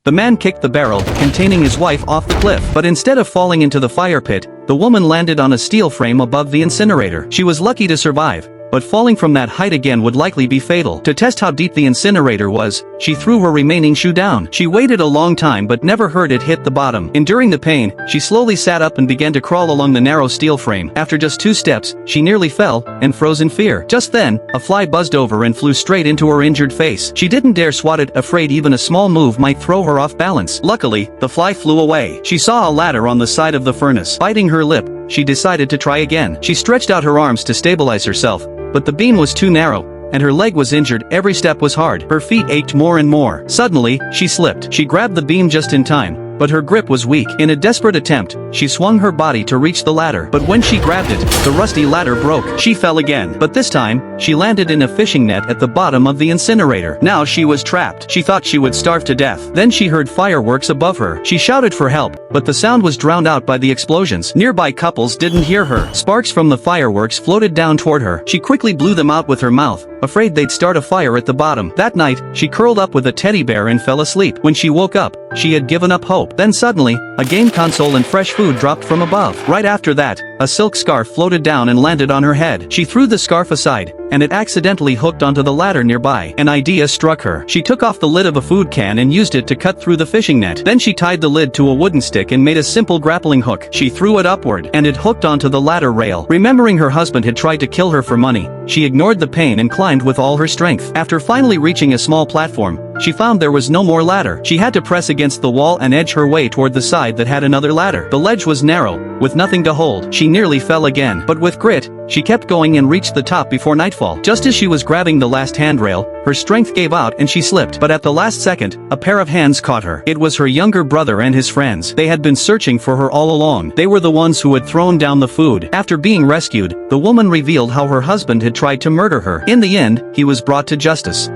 The man kicked the barrel containing his wife off the cliff, but instead of falling into the fire pit, the woman landed on a steel frame above the incinerator. She was lucky to survive, but falling from that height again would likely be fatal. To test how deep the incinerator was, she threw her remaining shoe down. She waited a long time but never heard it hit the bottom. Enduring the pain, she slowly sat up and began to crawl along the narrow steel frame. After just 2 steps, she nearly fell and froze in fear. Just then, a fly buzzed over and flew straight into her injured face. She didn't dare swat it, afraid even a small move might throw her off balance. Luckily, the fly flew away. She saw a ladder on the side of the furnace. Biting her lip, she decided to try again. She stretched out her arms to stabilize herself, but the beam was too narrow, and her leg was injured. Every step was hard. Her feet ached more and more. Suddenly, she slipped. She grabbed the beam just in time, but her grip was weak. In a desperate attempt, she swung her body to reach the ladder, but when she grabbed it, the rusty ladder broke. She fell again, but this time, she landed in a fishing net at the bottom of the incinerator. Now she was trapped. She thought she would starve to death. Then she heard fireworks above her. She shouted for help, but the sound was drowned out by the explosions. Nearby couples didn't hear her. Sparks from the fireworks floated down toward her. She quickly blew them out with her mouth, afraid they'd start a fire at the bottom. That night, she curled up with a teddy bear and fell asleep. When she woke up, she had given up hope. Then suddenly, a game console and fresh food dropped from above. Right after that, a silk scarf floated down and landed on her head. She threw the scarf aside, and it accidentally hooked onto the ladder nearby. An idea struck her. She took off the lid of a food can and used it to cut through the fishing net. Then she tied the lid to a wooden stick and made a simple grappling hook. She threw it upward, and it hooked onto the ladder rail. Remembering her husband had tried to kill her for money, she ignored the pain and climbed with all her strength. After finally reaching a small platform, she found there was no more ladder. She had to press against the wall and edge her way toward the side that had another ladder. The ledge was narrow, with nothing to hold. She nearly fell again, but with grit, she kept going and reached the top before nightfall. Just as she was grabbing the last handrail, her strength gave out and she slipped. But at the last second, a pair of hands caught her. It was her younger brother and his friends. They had been searching for her all along. They were the ones who had thrown down the food. After being rescued, the woman revealed how her husband had tried to murder her. In the end, he was brought to justice.